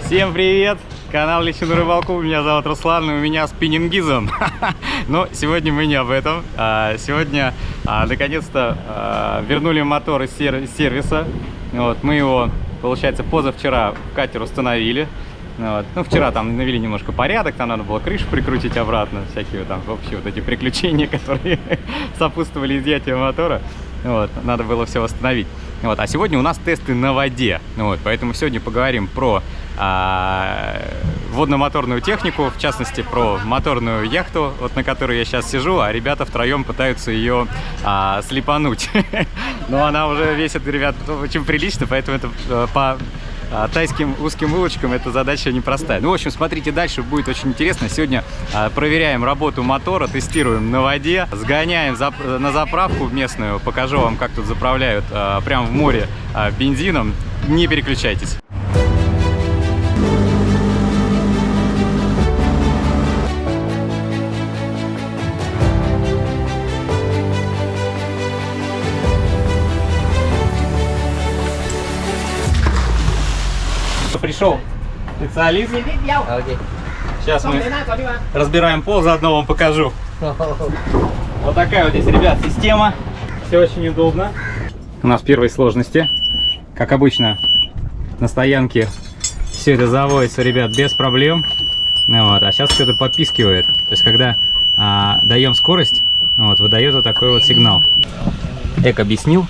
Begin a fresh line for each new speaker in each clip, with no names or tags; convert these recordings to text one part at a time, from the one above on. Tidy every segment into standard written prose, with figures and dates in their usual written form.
Всем привет! Канал Лещу на рыбалку, меня зовут Руслан, и у меня спиннингизм. Но сегодня мы не об этом. Сегодня наконец-то вернули мотор из сервиса. Вот, мы его, получается, позавчера в катер установили. Вот. Ну, вчера там навели немножко порядок, там надо было крышу прикрутить обратно, всякие там вообще вот эти приключения, которые сопутствовали изъятию мотора. Вот, надо было все восстановить. Вот, а сегодня у нас тесты на воде. Вот, поэтому сегодня поговорим про водно-моторную технику, в частности про моторную яхту, вот на которой я сейчас сижу, а ребята втроем пытаются ее слепануть. Но она уже весит, ребят, очень прилично, поэтому это по тайским узким улочкам эта задача непростая. Ну, в общем, смотрите дальше, будет очень интересно. Сегодня проверяем работу мотора, тестируем на воде, сгоняем на заправку местную, покажу вам, как тут заправляют прямо в море бензином. Не переключайтесь. Пришел специалист. Сейчас мы разбираем пол, заодно вам покажу. Вот такая вот здесь, ребят, система. Все очень удобно. У нас первые сложности. Как обычно, на стоянке все это заводится, ребят, без проблем. Вот. А сейчас что-то попискивает. То есть, когда даем скорость, вот, выдает вот такой вот сигнал. Эк объяснил.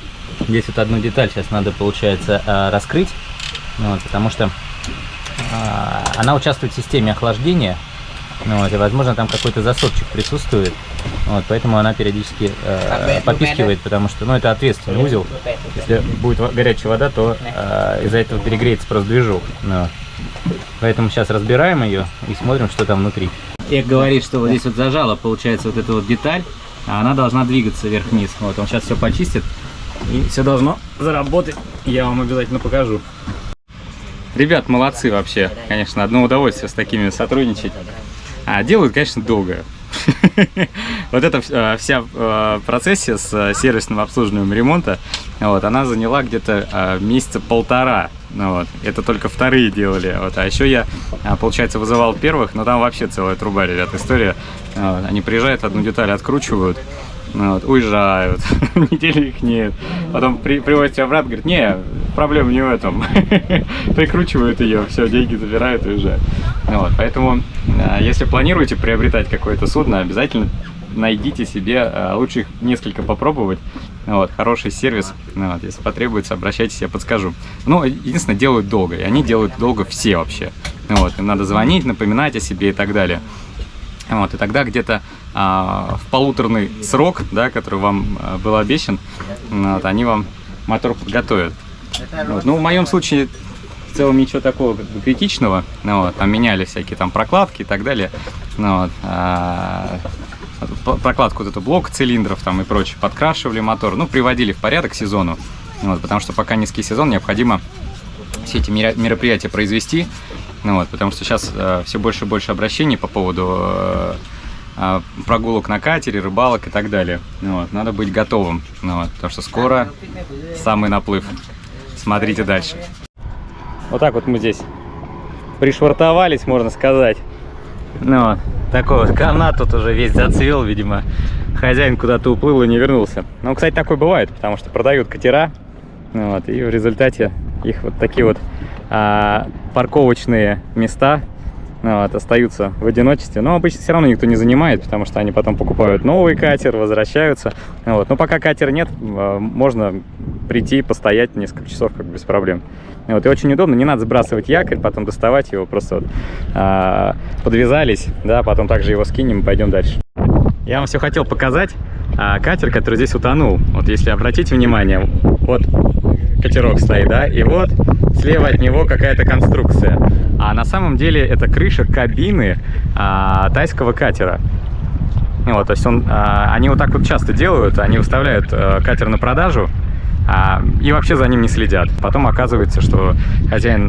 Здесь вот одну деталь сейчас надо, получается, раскрыть. Вот, потому что она участвует в системе охлаждения, вот, и, возможно, там какой-то засорчик присутствует, вот, поэтому она периодически попискивает, потому что, ну, это ответственный узел. Если будет горячая вода, то из-за этого перегреется просто движок. Вот. Поэтому сейчас разбираем ее и смотрим, что там внутри. Эк говорит, что вот здесь вот зажала, получается, вот эта вот деталь, она должна двигаться вверх-вниз. Вот, он сейчас все почистит, и все должно заработать. Я вам обязательно покажу. Ребят, молодцы вообще, конечно, одно удовольствие с такими сотрудничать. Делают, конечно, долго. Вот эта вся процессия с сервисным обслуживанием ремонта, вот, она заняла где-то месяца полтора. Вот. Это только вторые делали. Вот. А еще я, получается, вызывал первых, но там вообще целая труба, ребят, история. Вот. Они приезжают, одну деталь откручивают, вот, уезжают, неделю их нет. Потом привозят обратно, говорят, не, проблема не в этом. Прикручивают ее, все, деньги забирают и уезжают. Вот, поэтому, если планируете приобретать какое-то судно, обязательно найдите себе, лучше их несколько попробовать. Вот, хороший сервис, вот, если потребуется, обращайтесь, я подскажу. Но единственное, делают долго, и они делают долго все вообще. Вот, им надо звонить, напоминать о себе и так далее. Вот, и тогда где-то в полуторный срок, да, который вам был обещан, вот, они вам мотор подготовят. Вот. Ну, в моем случае в целом ничего такого как бы критичного. Вот, там меняли всякие там прокладки и так далее. Вот, прокладку вот эту блок цилиндров там и прочее, подкрашивали мотор, ну, приводили в порядок к сезону. Вот, потому что пока низкий сезон, необходимо все эти мероприятия произвести. Вот, потому что сейчас все больше и больше обращений по поводу прогулок на катере, рыбалок и так далее. Вот, надо быть готовым, вот, потому что скоро самый наплыв. Смотрите дальше. Вот так вот мы здесь пришвартовались, можно сказать. Ну, вот, такой вот канат тут уже весь зацвел, видимо, хозяин куда-то уплыл и не вернулся. Ну, кстати, такое бывает, потому что продают катера, вот, и в результате их вот такие вот парковочные места, вот, остаются в одиночестве. Но обычно все равно никто не занимает, потому что они потом покупают новый катер, возвращаются. Вот. Но пока катера нет, можно прийти, постоять несколько часов как без проблем. Вот. И очень удобно, не надо сбрасывать якорь, потом доставать его, просто вот, подвязались, да, потом также его скинем и пойдем дальше. Я вам все хотел показать катер, который здесь утонул. Вот если обратить внимание, вот катерок стоит, да, и вот слева от него какая-то конструкция. А на самом деле это крыша кабины тайского катера. Вот, то есть они вот так вот часто делают, они выставляют катер на продажу и вообще за ним не следят. Потом оказывается, что хозяин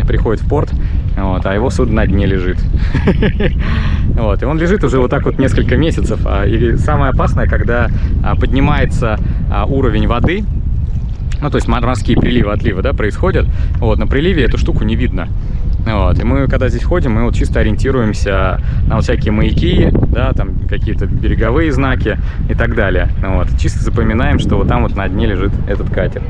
приходит в порт, вот, а его судно на дне лежит. Вот, и он лежит уже вот так вот несколько месяцев. И самое опасное, когда поднимается уровень воды, ну, то есть морские приливы, отливы, да, происходят. Вот, на приливе эту штуку не видно. Вот. И мы, когда здесь ходим, мы вот чисто ориентируемся на вот всякие маяки, да, там какие-то береговые знаки и так далее. Вот. Чисто запоминаем, что вот там вот на дне лежит этот катер.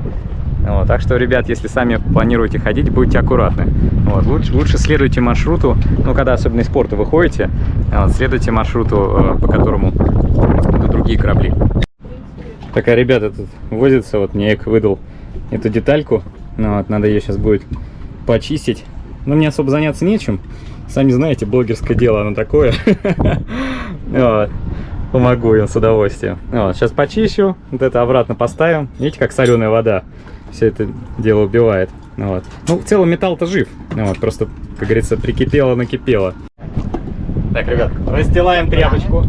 Вот. Так что, ребят, если сами планируете ходить, будьте аккуратны. Вот. Лучше следуйте маршруту, ну, когда особенно из порта вы ходите, вот, следуйте маршруту, по которому идут другие корабли. Так, а ребята тут возятся, вот мне Эк выдал эту детальку, ну, вот, надо ее сейчас будет почистить. Но мне особо заняться нечем. Сами знаете, блогерское дело, оно такое. Вот. Помогу им с удовольствием. Вот. Сейчас почищу, вот это обратно поставим. Видите, как соленая вода все это дело убивает. Вот. Ну, в целом металл-то жив. Вот. Просто, как говорится, прикипело, накипело. Так, ребят, расстилаем тряпочку.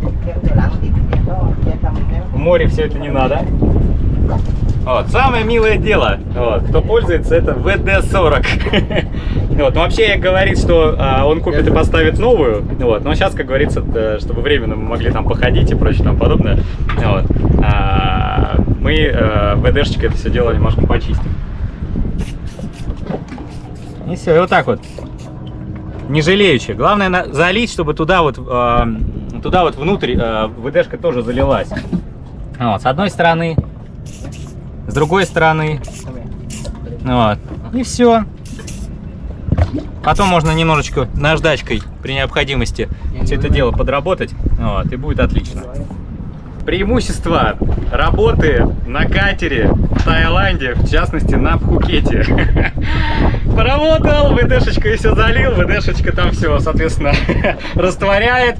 В море все это не надо. Вот, самое милое дело, вот, кто пользуется, это ВД-40. Вот, ну, вообще говорит, что он купит и поставит новую, вот, но сейчас, как говорится, чтобы временно мы могли там походить и прочее там подобное, вот, мы ВДшечкой это все дело немножко почистим. И все, и вот так вот, не жалеючи. Главное залить, чтобы туда вот внутрь ВДшка тоже залилась. Вот, с одной стороны, с другой стороны, вот, и все. Потом можно немножечко наждачкой при необходимости все это дело подработать, вот, и будет отлично. Преимущество работы на катере в Таиланде, в частности на Пхукете. Поработал, ВДшечкой все залил, ВДшечка там все, соответственно, растворяет.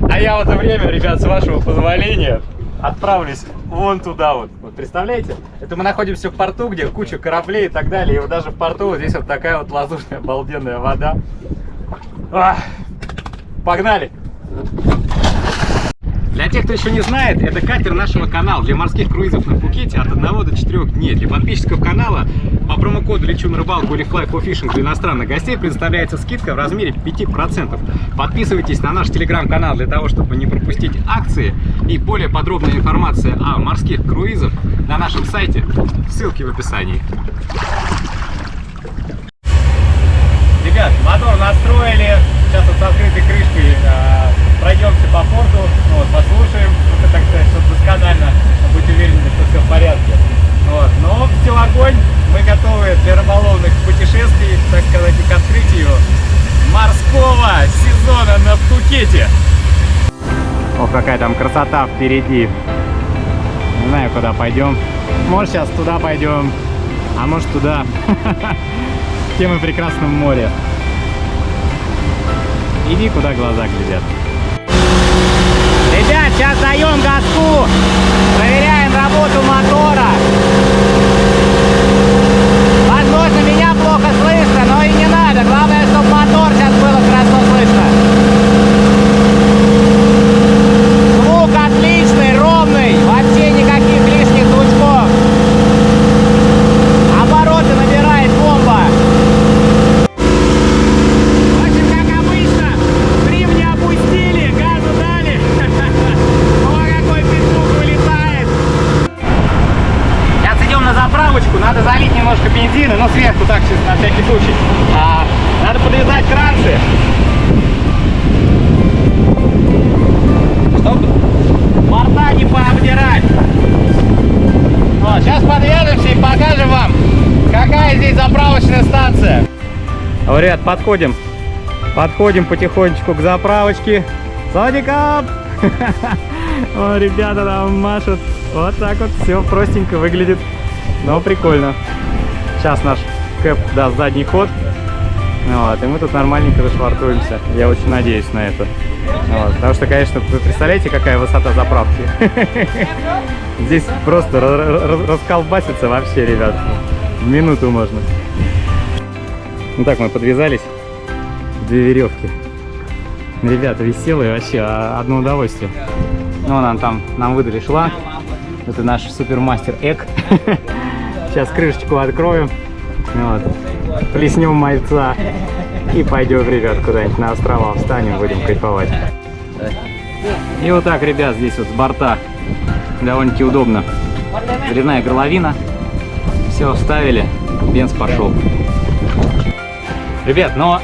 А я в это время, ребят, с вашего позволения, отправлюсь вон туда вот. Вот представляете? Это мы находимся в порту, где куча кораблей и так далее. И вот даже в порту вот здесь вот такая вот лазурная обалденная вода. Погнали! Для тех, кто еще не знает, это катер нашего канала для морских круизов на Пхукете от 1 до 4 дней. Для подписчиков канала по промокоду «Лечу на рыбалку» или «Fly for Fishing» для иностранных гостей предоставляется скидка в размере 5%. Подписывайтесь на наш телеграм-канал для того, чтобы не пропустить акции и более подробная информация о морских круизах на нашем сайте. Ссылки в описании. Ребят, мотор настроили. Сейчас вот с открытой крышкой пройдемся по порту, вот, послушаем, это, так сказать, чтобы досконально быть уверенными, что все в порядке. Вот. Но все, огонь, мы готовы для рыболовных путешествий, так сказать, и к открытию морского сезона на Пхукете. Ох, какая там красота впереди. Не знаю, куда пойдем. Может, сейчас туда пойдем, а может, туда. В тем и прекрасном море. Иди, куда глаза глядят. Ребят, сейчас даем газку, проверяем работу мотора. Возможно, меня плохо слышно, но и не надо. Главное, чтобы мотор сейчас было хорошо слышно. Звук отличный, ровный, вообще никаких лишних звучков. Обороты набирает бомба. Надо залить немножко бензина, но сверху так, чисто на всякий случай. Надо подвязать кранцы, чтобы борта не пообдирать. Вот, сейчас подвяжемся и покажем вам, какая здесь заправочная станция. Вот, ребят, подходим потихонечку к заправочке. Садикап! О, ребята там машут. Вот так вот все простенько выглядит. Но прикольно. Сейчас наш кэп даст задний ход. Вот, и мы тут нормальненько зашвартуемся. Я очень надеюсь на это. Вот, потому что, конечно, вы представляете, какая высота заправки? Здесь просто расколбаситься вообще, ребят. В минуту можно. Ну так, мы подвязались. 2 веревки. Ребята, веселые вообще, одно удовольствие. Ну, нам выдали шланг. Это наш супермастер Эк. Сейчас крышечку откроем, вот, плеснем мальца и пойдем, ребят, куда-нибудь на острова встанем, будем кайфовать. И вот так, ребят, здесь вот с борта довольно-таки удобно. Заливная горловина. Все, вставили, бенз пошел. Ребят, но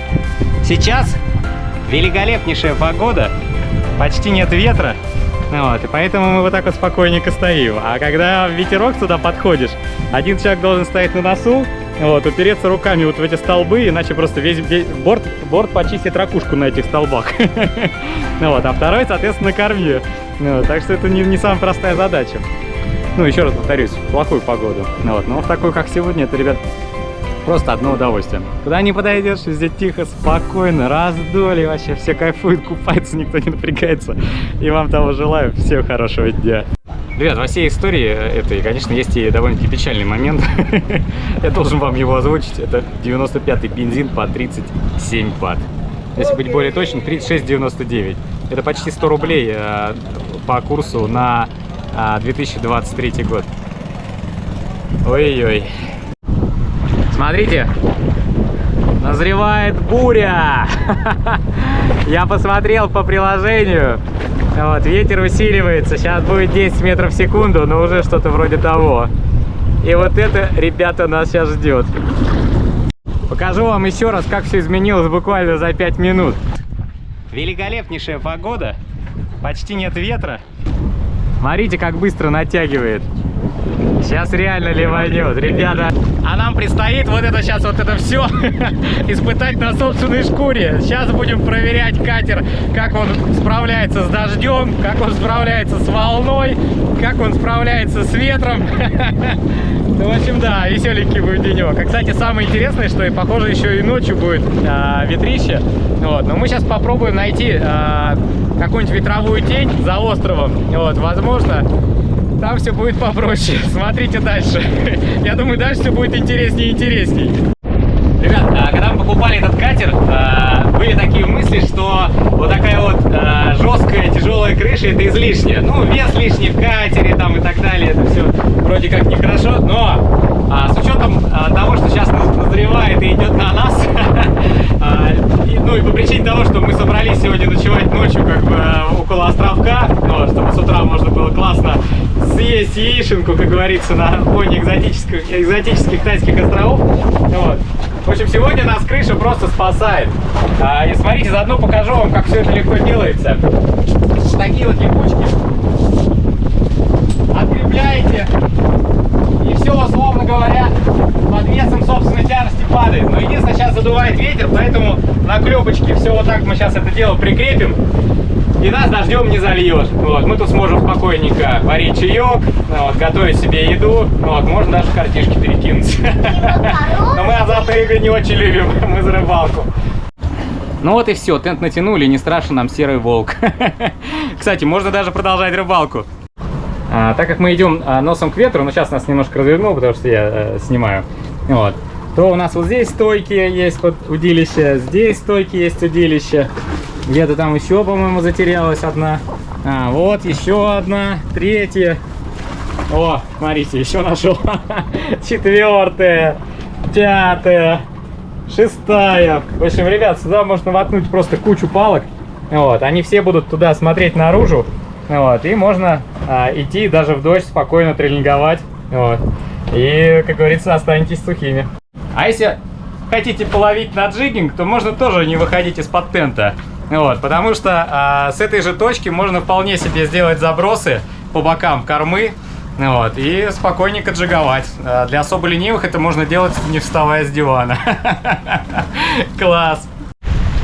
Сейчас великолепнейшая погода, почти нет ветра, вот, и поэтому мы вот так вот спокойненько стоим. А когда ветерок туда подходишь, один человек должен стоять на носу, вот, упереться руками вот в эти столбы, иначе просто весь борт почистит ракушку на этих столбах. Вот, а второй, соответственно, на корме. Вот, так что это не самая простая задача. Ну, еще раз повторюсь, в плохую погоду. Вот, но в такую, как сегодня, это, ребят, просто одно удовольствие. Куда не подойдешь, везде тихо, спокойно, раздолье, вообще все кайфуют, купаются, никто не напрягается. И вам того желаю. Всего хорошего дня. Ребят, во всей истории этой, конечно, есть и довольно-таки печальный момент. Я должен вам его озвучить. Это 95-й бензин по 37 Вт. Если быть более точным, 36,99. Это почти 100 рублей по курсу на 2023 год. Ой-ой. Смотрите, назревает буря. Я посмотрел по приложению. Вот, ветер усиливается. Сейчас будет 10 метров в секунду, но уже что-то вроде того. И вот это, ребята, нас сейчас ждет. Покажу вам еще раз, как все изменилось буквально за 5 минут. Великолепнейшая погода. Почти нет ветра. Смотрите, как быстро натягивает. Сейчас реально ливанет, ребята. А нам предстоит вот это сейчас, вот это все испытать на собственной шкуре. Сейчас будем проверять катер, как он справляется с дождем, как он справляется с волной, как он справляется с ветром. Ну, в общем, да, веселенький будет денек. А, кстати, самое интересное, что и, похоже, еще и ночью будет ветрище. Вот. Но мы сейчас попробуем найти какую-нибудь ветровую тень за островом. Вот, возможно, там все будет попроще. Смотрите дальше. Я думаю, дальше все будет интереснее и интересней. Ребят, когда мы покупали этот катер, были такие мысли, что вот такая вот жесткая, тяжелая крыша — это излишне. Ну, вес лишний в катере там и так далее, это все вроде как нехорошо. Но с учетом того, что сейчас назревает и идет на нас, ну и по причине того, что мы собрались сегодня ночевать ночью как бы около островка, чтобы с утра можно было классно съесть яишенку, как говорится, на фоне экзотических тайских островов. Вот. В общем, сегодня нас крыша просто спасает. И смотрите, заодно покажу вам, как все это легко делается. Вот такие вот липучки. Открепляете, и все, условно говоря, под весом собственной тяжести падает. Но единственное, сейчас задувает ветер, поэтому на клепочке все вот так мы сейчас это дело прикрепим. И нас дождем не зальет. Вот, мы тут сможем спокойненько варить чаек, вот, готовить себе еду. Вот, можно даже картишки перекинуть. Но мы азартные игры не очень любим, мы за рыбалку. Ну вот и все, тент натянули, не страшен нам серый волк. Кстати, можно даже продолжать рыбалку. Так как мы идем носом к ветру, но сейчас нас немножко развернул, потому что я снимаю. Вот. То у нас вот здесь стойки есть под удилище, здесь стойки есть удилище. Где-то там еще, по-моему, затерялась одна. Вот еще одна, третья. О, смотрите, еще нашел. 4-я, 5-я, 6-я. В общем, ребят, сюда можно воткнуть просто кучу палок. Вот, они все будут туда смотреть наружу. Вот, и можно идти даже в дождь спокойно тренинговать. Вот. И, как говорится, останетесь сухими. А если хотите половить на джиггинг, то можно тоже не выходить из-под тента. Вот, потому что с этой же точки можно вполне себе сделать забросы по бокам кормы, вот, и спокойненько джиговать. Для особо ленивых это можно делать, не вставая с дивана. Класс!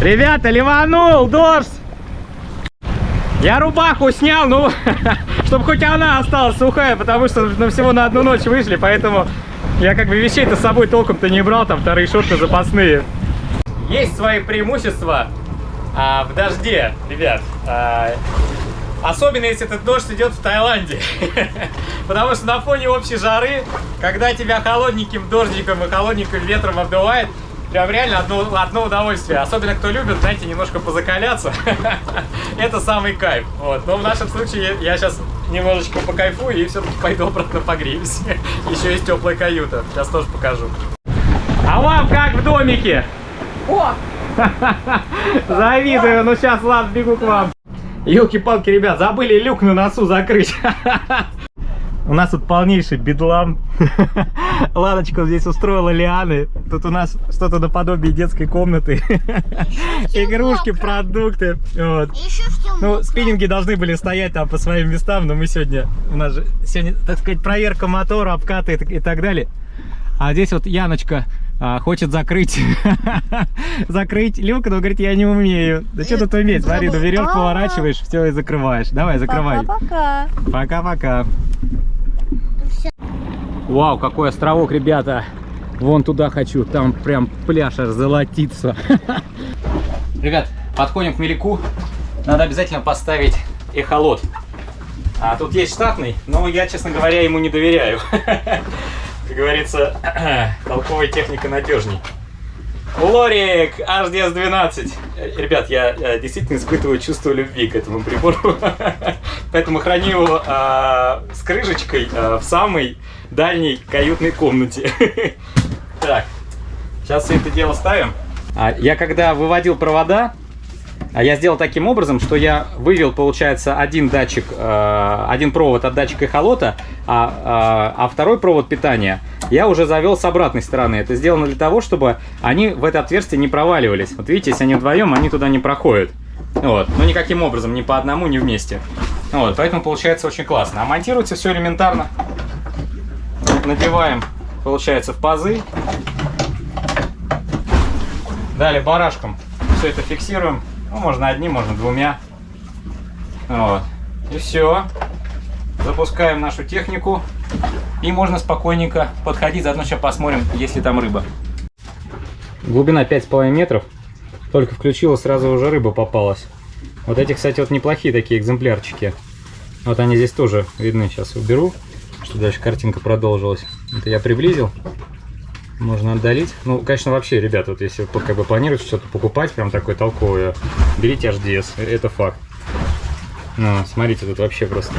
Ребята, ливанул дождь! Я рубаху снял, ну, чтобы хоть она осталась сухая, потому что всего на одну ночь вышли, поэтому я как бы вещей-то с собой толком-то не брал, там вторые шорты запасные. Есть свои преимущества в дожде, ребят. Особенно если этот дождь идет в Таиланде. Потому что на фоне общей жары, когда тебя холодненьким дождиком и холодненьким ветром обдувает, прям реально одно удовольствие. Особенно кто любит, знаете, немножко позакаляться. Это самый кайф. Вот. Но в нашем случае я сейчас немножечко покайфую и все-таки пойду обратно погреюсь. Еще есть теплая каюта. Сейчас тоже покажу. А вам как в домике?
О!
Завидую, ну сейчас, ладно, бегу к вам. Ёлки-палки, ребят, забыли люк на носу закрыть. У нас тут полнейший бедлам. Ладочка здесь устроила лианы. Тут у нас что-то наподобие детской комнаты. Игрушки, продукты. Вот. Ну, спиннинги должны были стоять там по своим местам, но мы сегодня, у нас же сегодня, так сказать, проверка мотора, обкаты и так далее. А здесь вот Яночка хочет закрыть люк, но говорит, я не умею. Да что тут уметь? Смотри, ну веревку поворачиваешь, все и закрываешь. Давай, закрывай.
Пока-пока.
Пока-пока. Вау, какой островок, ребята. Вон туда хочу, там прям пляж аж золотится. Ребят, подходим к меляку. Надо обязательно поставить эхолот. А тут есть штатный, но я, честно говоря, ему не доверяю. Как говорится, толковая техника надежней. Лорик HDS-12. Ребят, я действительно испытываю чувство любви к этому прибору. Поэтому храню его с крышечкой в самой дальней каютной комнате. Так, сейчас все это дело ставим. Я когда выводил провода, я сделал таким образом, что я вывел, получается, один датчик, один провод от датчика эхолота, а второй провод питания я уже завел с обратной стороны. Это сделано для того, чтобы они в это отверстие не проваливались. Вот видите, если они вдвоем, они туда не проходят. Вот. Но никаким образом, ни по одному, ни вместе. Вот. Поэтому получается очень классно. А монтируется все элементарно. Надеваем, получается, в пазы. Далее барашком все это фиксируем. Ну, можно одним, можно двумя. Вот. И все. Запускаем нашу технику. И можно спокойненько подходить. Заодно сейчас посмотрим, есть ли там рыба. Глубина 5,5 метров. Только включила, сразу уже рыба попалась. Вот эти, кстати, вот неплохие такие экземплярчики. Вот они здесь тоже видны. Сейчас уберу, чтобы дальше картинка продолжилась. Это я приблизил. Можно отдалить. Ну, конечно, вообще, ребята, вот если вы как бы планируете что-то покупать, прям такое толковое, берите HDS, это факт. Ну, смотрите, тут вообще просто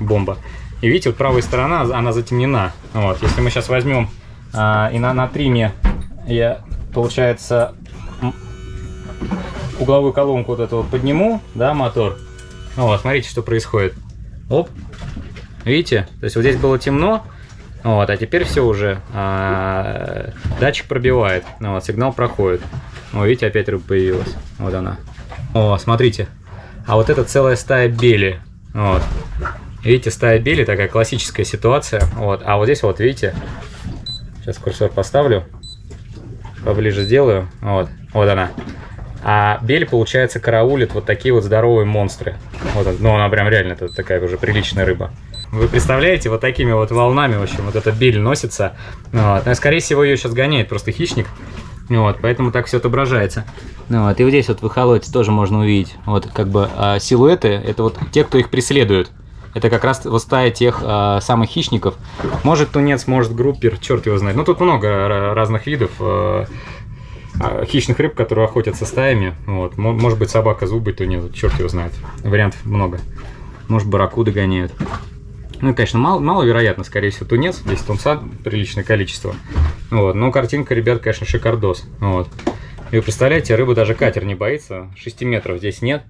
бомба. И видите, вот правая сторона, она затемнена. Вот, если мы сейчас возьмем и на триме, я, получается, угловую колонку вот эту вот подниму, да, мотор. Вот, смотрите, что происходит. Оп, видите, то есть вот здесь было темно. Вот, а теперь все уже, датчик пробивает, вот, сигнал проходит. О, видите, опять рыба появилась, вот она. О, смотрите, а вот это целая стая бели, вот. Видите, стая бели, такая классическая ситуация, вот. А вот здесь вот, видите, сейчас курсор поставлю, поближе сделаю, вот, вот она. А бель, получается, караулит вот такие вот здоровые монстры. Вот, ну, она прям реально такая уже приличная рыба. Вы представляете, вот такими вот волнами, в общем, вот эта бель носится. Вот. Но, скорее всего, ее сейчас гоняет просто хищник. Вот, поэтому так все отображается. Вот. И вот здесь вот в эхолоте тоже можно увидеть. Вот как бы силуэты, это вот те, кто их преследует. Это как раз вот стая тех самых хищников. Может тунец, может группер, черт его знает. Ну, тут много разных видов хищных рыб, которые охотятся стаями. Вот. Может быть, собака, зубы, тунец, черт его знает. Вариантов много. Может, барракуды гоняют. Ну, конечно, маловероятно, скорее всего, тунец. Здесь тунца приличное количество. Вот. Но картинка, ребят, конечно, шикардос. Вот. И вы представляете, рыба даже катер не боится. 6 метров здесь нет.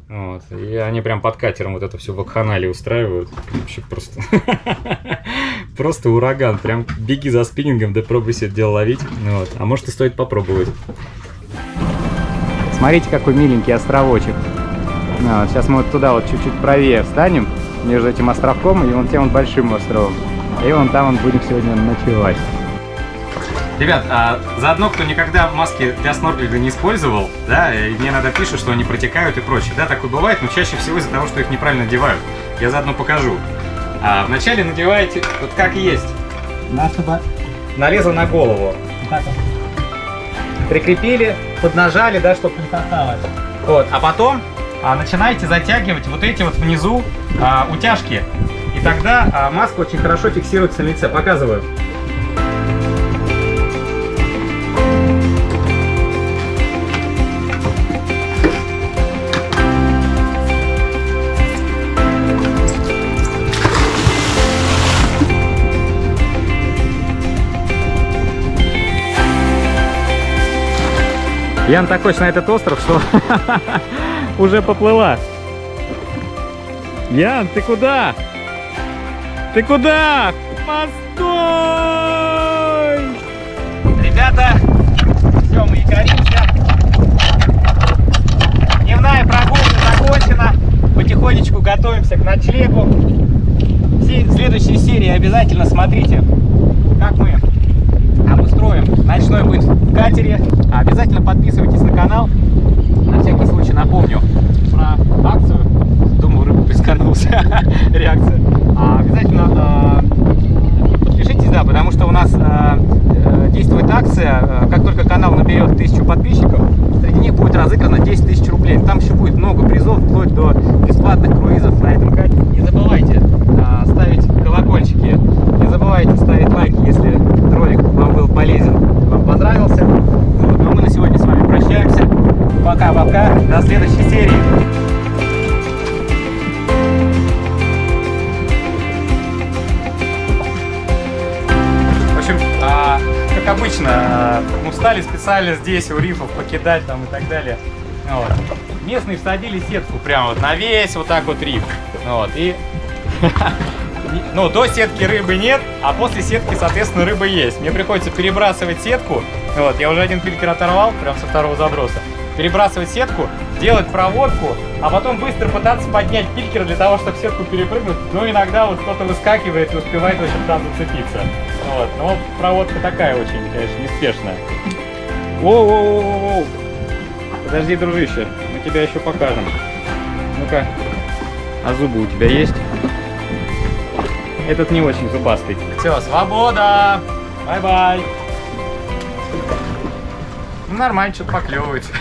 Вот. И они прям под катером вот это все вакханалии устраивают. Вообще просто... Просто ураган. Прям беги за спиннингом, да пробуй себе это дело ловить. Вот. А может и стоит попробовать. Смотрите, какой миленький островочек. Вот. Сейчас мы вот туда вот чуть-чуть правее встанем. Между этим островком и вон тем вот большим островом. И вон там вот будем сегодня ночевать. Ребят, заодно, кто никогда маски для снорклинга не использовал, да, и мне иногда пишут, что они протекают и прочее. Да, такое бывает, но чаще всего из-за того, что их неправильно надевают. Я заодно покажу. Вначале надеваете вот как есть. Чтобы налезло на голову. Вот так вот. Прикрепили, поднажали, да, чтобы не касалось. Вот, а потом начинаете затягивать вот эти вот внизу утяжки. И тогда маска очень хорошо фиксируется на лице. Показываю. Ян так хочет на этот остров, что уже поплыла. Ян, ты куда? Ты куда? Постой! Ребята, все, мы якоримся. Дневная прогулка закончена. Потихонечку готовимся к ночлегу. В следующей серии обязательно смотрите, как мы обустроим ночной быт в катере. Обязательно подписывайтесь на канал. На всякий случай напомню про акцию. Думаю, рыба прискорбнулся. Реакция. Обязательно подпишитесь, да, потому что у нас действует акция. Как только канал наберет 1000 подписчиков, среди них будет разыграно 10 000 рублей. Там еще будет много призов, вплоть до бесплатных круизов на этом катере. Не забывайте ставить колокольчики, не забывайте ставить лайки, если ролик вам был полезен, вам понравился. Вот, ну а мы на сегодня с вами прощаемся. Пока-пока, до следующей серии. В общем, как обычно, мы встали специально здесь у рифов покидать там и так далее. Вот. Местные всадили сетку прямо вот на весь вот так вот риф. Вот. И ну, до сетки рыбы нет, а после сетки, соответственно, рыба есть. Мне приходится перебрасывать сетку. Вот, я уже один фильтр оторвал, прям со второго заброса. Перебрасывать сетку, делать проводку, а потом быстро пытаться поднять фильтр для того, чтобы сетку перепрыгнуть. Но иногда вот кто-то выскакивает и успевает, в общем, там зацепиться. Вот, но проводка такая очень, конечно, неспешная. Воу-воу-воу-воу! Подожди, дружище, мы тебя еще покажем. Ну-ка, а зубы у тебя есть? Этот не очень зубастый. Все, свобода! Бай-бай! Ну, нормально, что-то поклевывается.